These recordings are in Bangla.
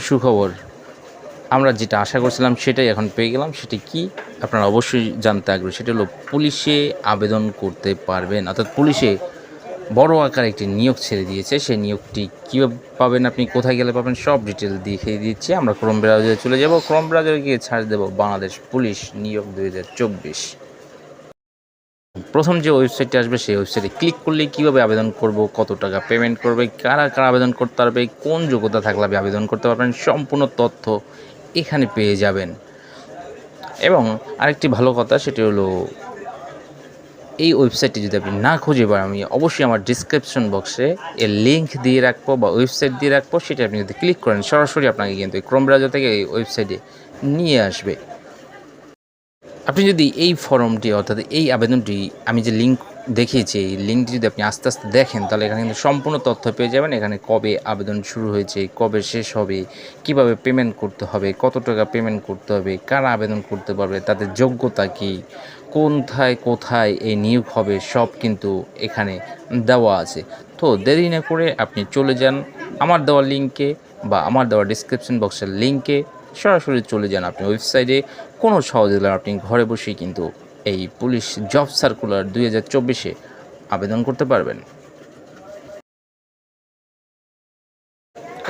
সুখবর, আমরা যেটা আশা করছিলাম সেটাই এখন পেয়ে গেলাম। সেটি কি আপনারা অবশ্যই জানতে আগ্রহী। সেটা হলো পুলিশে আবেদন করতে পারবেন, অর্থাৎ পুলিশে বড় আকারে একটি নিয়োগ ছেড়ে দিয়েছে। সেই নিয়োগটি কীভাবে পাবেন, আপনি কোথায় গেলে পাবেন, সব ডিটেল দেখিয়ে দিচ্ছি। আমরা ক্রোম ব্রাউজারে চলে যাব, ক্রোম ব্রাউজারে গিয়ে সার্চ দেব বাংলাদেশ পুলিশ নিয়োগ 2024। প্রথম যে ওয়েবসাইটটি আসবে সেই ওয়েবসাইটে ক্লিক করলে কীভাবে আবেদন করব, কত টাকা পেমেন্ট করবে, কারা কারা আবেদন করতে পারবে, কোন যোগ্যতা থাকলে আপনি আবেদন করতে পারবেন, সম্পূর্ণ তথ্য এখানে পেয়ে যাবেন। এবং আরেকটি ভালো কথা সেটি হলো, এই ওয়েবসাইটটি যদি আপনি না খুঁজে পান, আমি অবশ্যই আমার ডিসক্রিপশন বক্সে এর লিঙ্ক দিয়ে রাখবো বা ওয়েবসাইট দিয়ে রাখবো। সেটা আপনি যদি ক্লিক করেন সরাসরি আপনাকে কিন্তু ক্রোম ব্রাউজার থেকে এই ওয়েবসাইটে নিয়ে আসবে। আপনি যদি এই ফর্মটি, অর্থাৎ এই আবেদনটি আমি যে লিঙ্ক দেখিয়েছি, এই লিঙ্কটি যদি আপনি আস্তে আস্তে দেখেন, তাহলে এখানে কিন্তু সম্পূর্ণ তথ্য পেয়ে যাবেন। এখানে কবে আবেদন শুরু হয়েছে, কবে শেষ হবে, কিভাবে পেমেন্ট করতে হবে, কত টাকা পেমেন্ট করতে হবে, কারা আবেদন করতে পারবে, তাদের যোগ্যতা কী, কোথায় কোথায় এই নিয়োগ হবে, সব কিন্তু এখানে দেওয়া আছে। তো দেরি না করে আপনি চলে যান আমার দেওয়া লিঙ্কে বা আমার দেওয়া ডিসক্রিপশন বক্সের লিঙ্কে, সরাসরি চলে যান আপনি ওয়েবসাইটে। কোনো সহযোগিতা আপনি ঘরে বসেই কিন্তু এই পুলিশ জব সার্কুলার 2024-এ আবেদন করতে পারবেন।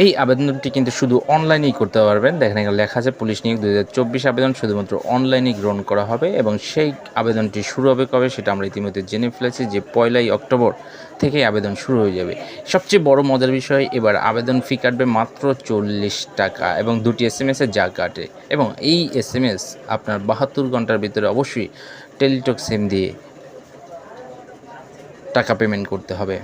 এই আবেদনটি কিন্তু শুধু অনলাইনেই করতে পারবেন। দেখেন এখানে লেখা আছে পুলিশ নিয়োগ 2024 আবেদন শুধুমাত্র অনলাইনেই গ্রহণ করা হবে এবং সেই আবেদনটি শুরু হবে কবে সেটা আমরা ইতিমধ্যে জেনে ফেলেছি যে 1লাই অক্টোবর থেকে আবেদন শুরু হয়ে যাবে। সবচেয়ে বড় মজার বিষয়, এবার আবেদন ফি কাটবে মাত্র 40 টাকা এবং 2টি SMS-এ যা কাটে, এবং এই SMS আপনার 72 ঘন্টার ভিতরে অবশ্যই টেলিটক সিম দিয়ে টাকা পেমেন্ট করতে হবে।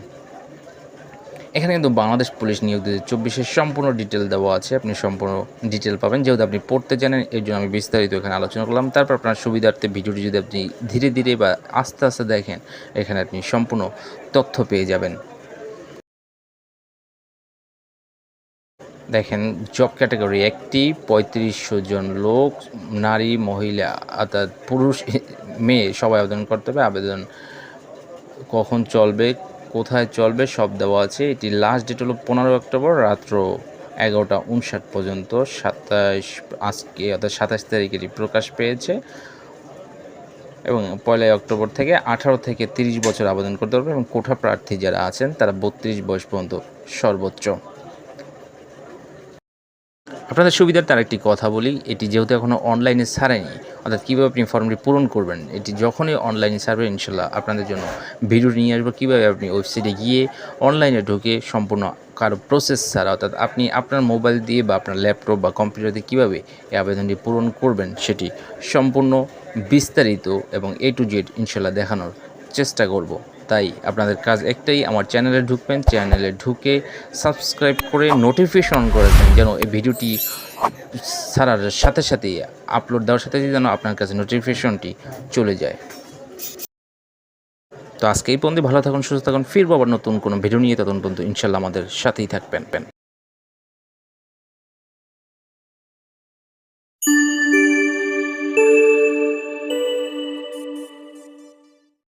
এখানে কিন্তু বাংলাদেশ পুলিশ নিয়োগ 2024-এর সম্পূর্ণ ডিটেল দেওয়া আছে, আপনি সম্পূর্ণ ডিটেল পাবেন। যেহেতু আপনি পড়তে জানেন, এর জন্য আমি বিস্তারিত এখানে আলোচনা করলাম। তারপর আপনার সুবিধার্থে ভিডিওটি যদি আপনি ধীরে ধীরে বা আস্তে আস্তে দেখেন, এখানে আপনি সম্পূর্ণ তথ্য পেয়ে যাবেন। দেখেন, জব ক্যাটাগরি একটি, 3500 জন লোক, নারী মহিলা অর্থাৎ পুরুষ মেয়ে সবাই আবেদন করতে হবে। আবেদন কখন চলবে, কোথায় চলবে সব দেওয়া আছে। এটি লাস্ট ডেট হলো 15 অক্টোবর রাত্র 11:59 পর্যন্ত। আজকে অর্থাৎ 27 তারিখে এটি প্রকাশ পেয়েছে এবং 1 অক্টোবর থেকে 18 থেকে 30 বছর আবেদন করতে পারবে এবং কোটা প্রার্থী যারা আছেন তারা 32 বয়স পর্যন্ত সর্বোচ্চ। আপনাদের সুবিধার্থে আরেকটি কথা বলি, এটি যেহেতু এখনও অনলাইনে ছাড়েনি, অর্থাৎ কীভাবে আপনি ফর্মটি পূরণ করবেন, এটি যখনই অনলাইনে ছাড়বে ইনশাল্লাহ আপনাদের জন্য ভিডিও নিয়ে আসবো কীভাবে আপনি ওয়েবসাইটে গিয়ে অনলাইনে ঢুকে সম্পূর্ণ কারো প্রসেস ছাড়া, অর্থাৎ আপনি আপনার মোবাইল দিয়ে বা আপনার ল্যাপটপ বা কম্পিউটার দিয়ে কীভাবে এই আবেদনটি পূরণ করবেন সেটি সম্পূর্ণ বিস্তারিত এবং A to Z ইনশাল্লাহ দেখানোর চেষ্টা করব। তাই আপনাদের কাজ একটাই, আমার চ্যানেলে ঢুকবেন, চ্যানেলে ঢুকে সাবস্ক্রাইব করে নোটিফিকেশন অন করে দেন, যেন এই ভিডিওটি ছাড়ার সাথে সাথেই, আপলোড দেওয়ার সাথে সাথে যেন আপনার কাছে নোটিফিকেশনটি চলে যায়। তো আজকে এই পর্যন্ত, ভালো থাকুন, সুস্থ থাকুন, ফিরবো আবার নতুন কোনো ভিডিও নিয়ে। ততক্ষণ পর্যন্ত ইনশাল্লাহ আমাদের সাথেই থাকবেন।